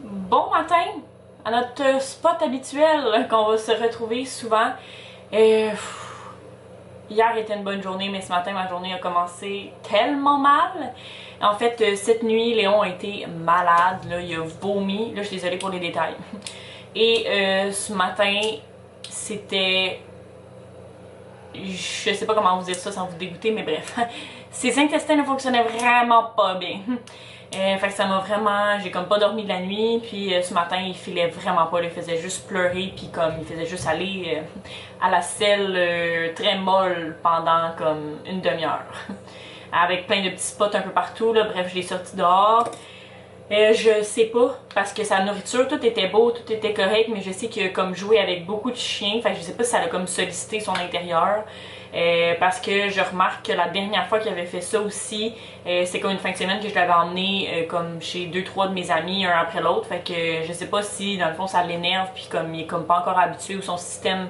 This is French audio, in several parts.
Bon matin à notre spot habituel qu'on va se retrouver souvent. Euh, Hier était une bonne journée, mais ce matin, ma journée a commencé tellement mal. En fait, cette nuit, Léon a été malade. Là, il a vomi. Là, je suis désolée pour les détails. Et ce matin, c'était... Je sais pas comment vous dire ça sans vous dégoûter, mais bref. Ses intestins ne fonctionnaient vraiment pas bien. Fait que ça m'a vraiment... J'ai comme pas dormi de la nuit, puis ce matin, il filait vraiment pas. Il faisait juste pleurer, puis comme il faisait juste aller à la selle très molle pendant comme une demi-heure. Avec plein de petits spots un peu partout, là. Bref, je l'ai sorti dehors. Je sais pas, parce que sa nourriture, tout était beau, tout était correct, mais je sais qu'il a comme joué avec beaucoup de chiens, fait que je sais pas si ça a comme sollicité son intérieur. Parce que je remarque que la dernière fois qu'il avait fait ça aussi, c'est comme une fin de semaine que je l'avais emmené comme chez 2-3 de mes amis, un après l'autre, fait que je sais pas si dans le fond ça l'énerve, puis comme il est comme pas encore habitué ou son système...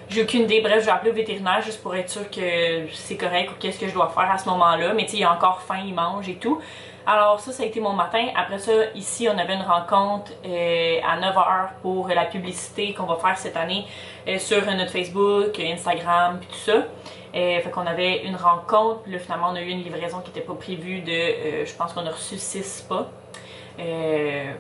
J'ai aucune idée, bref, je vais appeler au vétérinaire juste pour être sûr que c'est correct ou qu'est-ce que je dois faire à ce moment-là, mais tu sais, il a encore faim, il mange et tout. Alors ça a été mon matin. Après ça, ici, on avait une rencontre à 9h pour la publicité qu'on va faire cette année sur notre Facebook, Instagram, puis tout ça. Fait qu'on avait une rencontre, puis là, finalement, on a eu une livraison qui n'était pas prévue de, je pense qu'on a reçu 6 pas.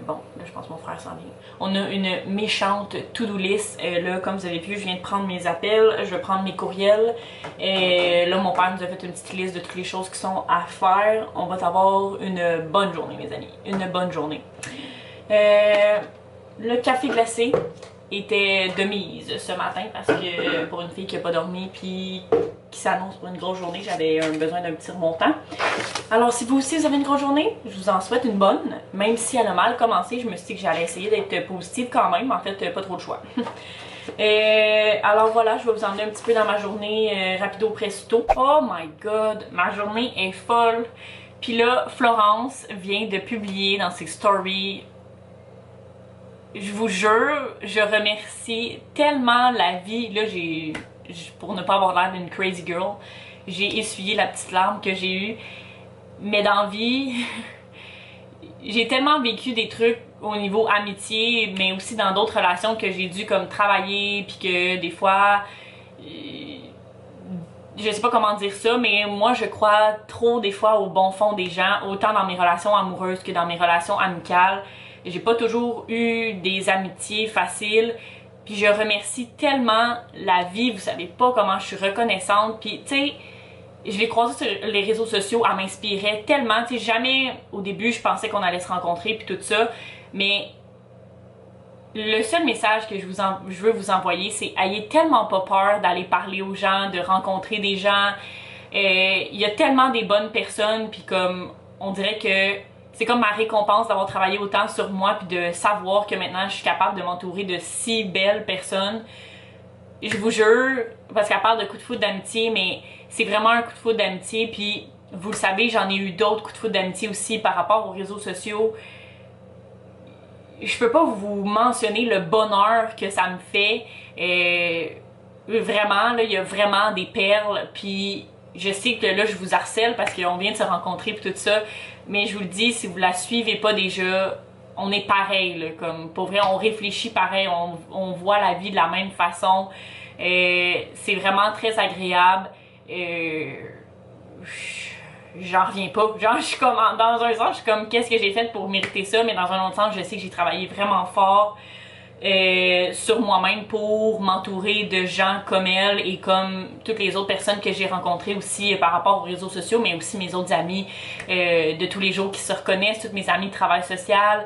Bon, là, je pense que mon frère s'en vient. On a une méchante to-do list. Là, comme vous avez vu, je viens de prendre mes appels, je vais prendre mes courriels. Là, mon père nous a fait une petite liste de toutes les choses qui sont à faire. On va avoir une bonne journée, mes amis. Une bonne journée. Le café glacé était de mise ce matin parce que pour une fille qui n'a pas dormi puis qui s'annonce pour une grosse journée, j'avais besoin d'un petit remontant. Alors si vous aussi vous avez une grosse journée, je vous en souhaite une bonne. Même si elle a mal commencé, je me suis dit que j'allais essayer d'être positive quand même, en fait pas trop de choix. Alors voilà, je vais vous emmener un petit peu dans ma journée rapido presto. Oh my god, ma journée est folle. Puis là, Florence vient de publier dans ses stories. Je vous jure, je remercie tellement la vie. Là, pour ne pas avoir l'air d'une crazy girl, j'ai essuyé la petite larme que j'ai eue. Mais dans la vie, j'ai tellement vécu des trucs au niveau amitié, mais aussi dans d'autres relations que j'ai dû comme travailler, puis que des fois, je sais pas comment dire ça, mais moi je crois trop des fois au bon fond des gens, autant dans mes relations amoureuses que dans mes relations amicales. J'ai pas toujours eu des amitiés faciles, puis je remercie tellement la vie, vous savez pas comment je suis reconnaissante, puis tu sais, je l'ai croisé sur les réseaux sociaux, elle m'inspirait tellement, tu sais, jamais au début je pensais qu'on allait se rencontrer puis tout ça, mais le seul message que je veux vous envoyer, c'est ayez tellement pas peur d'aller parler aux gens, de rencontrer des gens. Il y a tellement des bonnes personnes, puis comme on dirait que c'est comme ma récompense d'avoir travaillé autant sur moi, puis de savoir que maintenant je suis capable de m'entourer de si belles personnes. Je vous jure, parce qu'elle parle de coup de foudre d'amitié, mais c'est vraiment un coup de foudre d'amitié, puis vous le savez, j'en ai eu d'autres coups de foudre d'amitié aussi par rapport aux réseaux sociaux. Je peux pas vous mentionner le bonheur que ça me fait. Vraiment, là, il y a vraiment des perles, puis je sais que là, je vous harcèle parce qu'on vient de se rencontrer puis tout ça, mais je vous le dis, si vous la suivez pas déjà, on est pareil, là, comme pour vrai, on réfléchit pareil, on voit la vie de la même façon. C'est vraiment très agréable. J'en reviens pas. Genre, je suis comme, dans un sens, je suis comme, qu'est-ce que j'ai fait pour mériter ça, mais dans un autre sens, je sais que j'ai travaillé vraiment fort sur moi-même pour m'entourer de gens comme elle et comme toutes les autres personnes que j'ai rencontrées aussi par rapport aux réseaux sociaux, mais aussi mes autres amis de tous les jours qui se reconnaissent, toutes mes amies de travail social.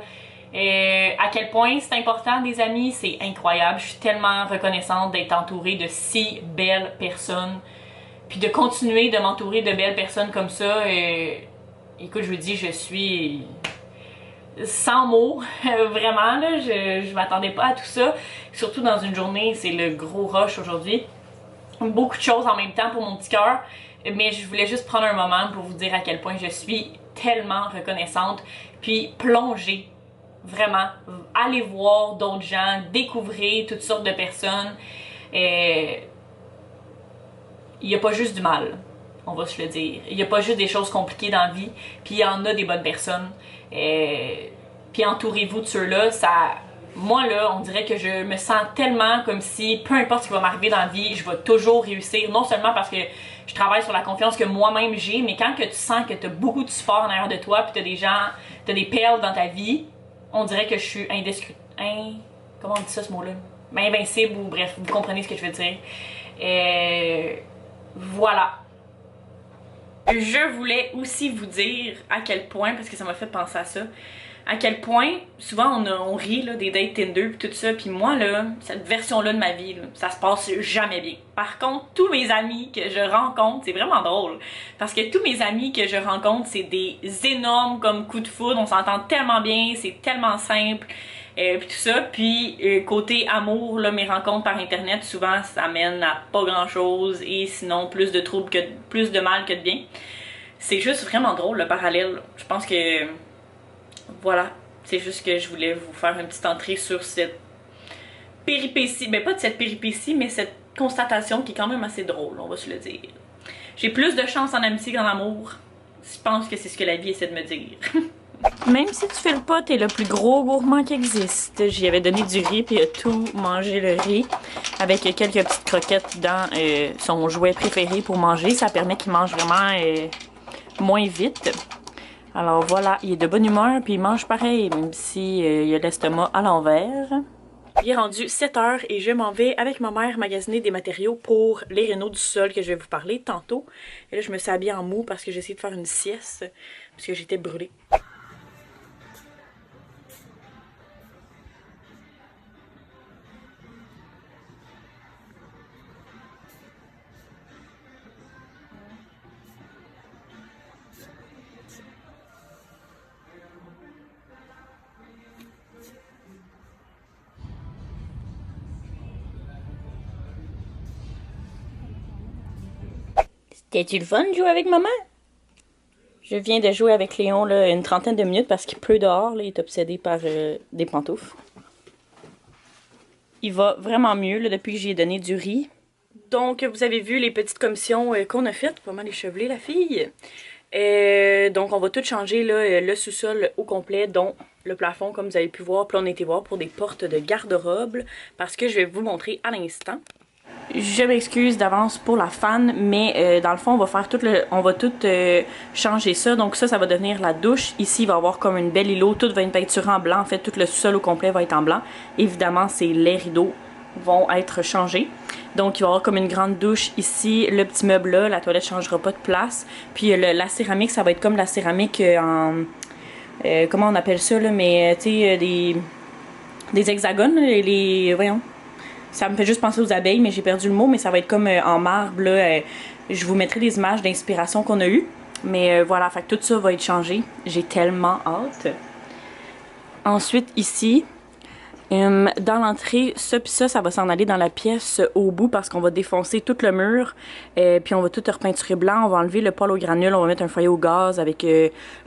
À quel point c'est important des amis, c'est incroyable. Je suis tellement reconnaissante d'être entourée de si belles personnes. Puis de continuer de m'entourer de belles personnes comme ça. Écoute, je vous dis, je suis sans mots. Vraiment, là, je m'attendais pas à tout ça. Surtout dans une journée, c'est le gros rush aujourd'hui. Beaucoup de choses en même temps pour mon petit cœur. Mais je voulais juste prendre un moment pour vous dire à quel point je suis tellement reconnaissante. Puis plonger. Vraiment, allez voir d'autres gens, découvrez toutes sortes de personnes. Il n'y a pas juste du mal, on va se le dire. Il n'y a pas juste des choses compliquées dans la vie, puis il y en a des bonnes personnes. puis entourez-vous de ceux-là. Moi là, on dirait que je me sens tellement comme si, peu importe ce qui va m'arriver dans la vie, je vais toujours réussir. Non seulement parce que je travaille sur la confiance que moi-même j'ai, mais quand que tu sens que tu as beaucoup de support en arrière de toi, puis tu as des gens, tu as des perles dans ta vie, on dirait que je suis comment on dit ça ce mot-là? Ben, invincible, ou bref, vous comprenez ce que je veux dire. Voilà. Je voulais aussi vous dire à quel point, parce que ça m'a fait penser à ça, à quel point, souvent on rit là, des dates Tinder pis tout ça, puis moi là, cette version-là de ma vie, là, ça se passe jamais bien. Par contre, tous mes amis que je rencontre, c'est vraiment drôle, parce que tous mes amis que je rencontre, c'est des énormes comme coups de foudre, on s'entend tellement bien, c'est tellement simple, puis tout ça, puis côté amour, là, mes rencontres par internet, souvent ça mène à pas grand-chose, et sinon plus de mal que de bien. C'est juste vraiment drôle le parallèle, je pense que... Voilà, c'est juste que je voulais vous faire une petite entrée sur cette péripétie, ben pas de cette péripétie, mais cette constatation qui est quand même assez drôle, on va se le dire. J'ai plus de chance en amitié qu'en amour. Je pense que c'est ce que la vie essaie de me dire. Même si tu fais le pas, t'es le plus gros gourmand qui existe. J'y avais donné du riz puis il a tout mangé le riz avec quelques petites croquettes dans son jouet préféré pour manger. Ça permet qu'il mange vraiment moins vite. Alors voilà, il est de bonne humeur puis il mange pareil, même si il a l'estomac à l'envers. Il est rendu 7 h et je m'en vais avec ma mère magasiner des matériaux pour les rénaux du sol que je vais vous parler tantôt. Et là, je me suis habillée en mou parce que j'ai essayé de faire une sieste parce que j'étais brûlée. C'était-tu le fun de jouer avec maman? Je viens de jouer avec Léon là, une trentaine de minutes parce qu'il pleut dehors. Là, il est obsédé par des pantoufles. Il va vraiment mieux là, depuis que j'ai donné du riz. Donc, vous avez vu les petites commissions qu'on a faites. Pas mal échevelées, la fille. Donc, on va tout changer là, le sous-sol au complet, dont le plafond, comme vous avez pu voir. Puis on a été voir pour des portes de garde-robe parce que je vais vous montrer à l'instant. Je m'excuse d'avance pour la fan, mais dans le fond, on va tout changer ça. Donc ça va devenir la douche. Ici, il va y avoir comme une belle îlot. Tout va être peinturé en blanc. En fait, tout le sous-sol au complet va être en blanc. Évidemment, les rideaux vont être changés. Donc, il va y avoir comme une grande douche ici. Le petit meuble là, la toilette changera pas de place. Puis la céramique, ça va être comme la céramique en... comment on appelle ça, là? Mais, tu sais, des hexagones, voyons. Ça me fait juste penser aux abeilles, mais j'ai perdu le mot, mais ça va être comme en marbre, là. Je vous mettrai des images d'inspiration qu'on a eues. Mais voilà, fait que tout ça va être changé. J'ai tellement hâte. Ensuite, ici, dans l'entrée, ça va s'en aller dans la pièce au bout parce qu'on va défoncer tout le mur. Puis on va tout repeinturer blanc. On va enlever le poêle au granule. On va mettre un foyer au gaz avec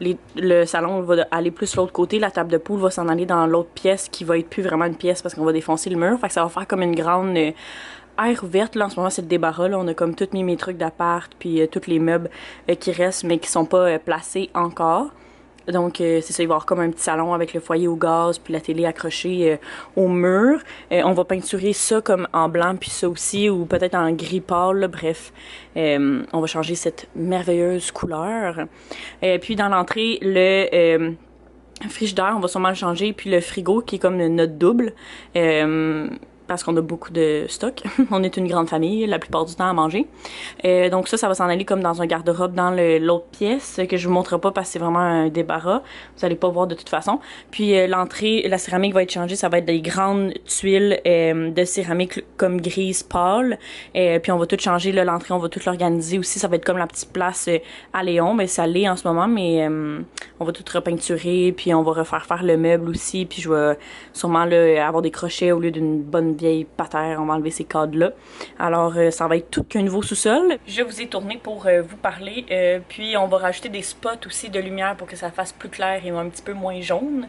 le salon va aller plus l'autre côté. La table de poule va s'en aller dans l'autre pièce qui va être plus vraiment une pièce parce qu'on va défoncer le mur. Fait que ça va faire comme une grande aire ouverte. Là, en ce moment, c'est le débarras. Là. On a comme tous mis mes trucs d'appart puis tous les meubles qui restent mais qui sont pas placés encore. Donc, c'est ça, il va y avoir comme un petit salon avec le foyer au gaz, puis la télé accrochée au mur. On va peinturer ça comme en blanc, puis ça aussi, ou peut-être en gris pâle, là, bref. On va changer cette merveilleuse couleur. Puis dans l'entrée, le frigidaire, on va sûrement le changer, puis le frigo, qui est comme notre double. Parce qu'on a beaucoup de stock. On est une grande famille, la plupart du temps à manger. Donc ça va s'en aller comme dans un garde-robe dans l'autre pièce, que je vous montrerai pas parce que c'est vraiment un débarras. Vous allez pas voir de toute façon. Puis l'entrée, la céramique va être changée, ça va être des grandes tuiles de céramique comme grise pâle. Puis on va tout changer, l'entrée, on va tout l'organiser aussi. Ça va être comme la petite place à Léon, mais ça l'est en ce moment, mais on va tout repeinturer, puis on va refaire faire le meuble aussi, puis je vais sûrement là, avoir des crochets au lieu d'une bonne vieille patère, on va enlever ces cadres-là. Alors, ça va être tout qu'un nouveau sous-sol. Je vous ai tourné pour vous parler, puis on va rajouter des spots aussi de lumière pour que ça fasse plus clair et un petit peu moins jaune.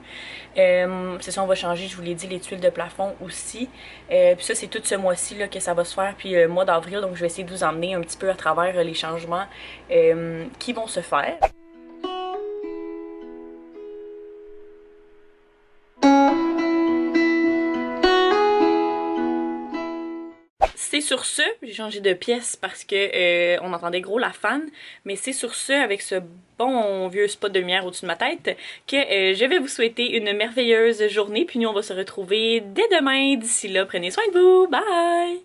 C'est ça, on va changer, je vous l'ai dit, les tuiles de plafond aussi. Puis ça, c'est tout ce mois-ci là, que ça va se faire, puis le mois d'avril, donc je vais essayer de vous emmener un petit peu à travers les changements qui vont se faire. c'est sur ce, j'ai changé de pièce parce que on entendait gros la fan, mais c'est sur ce, avec ce bon vieux spot de lumière au-dessus de ma tête, que je vais vous souhaiter une merveilleuse journée, puis nous on va se retrouver dès demain. D'ici là, prenez soin de vous, bye!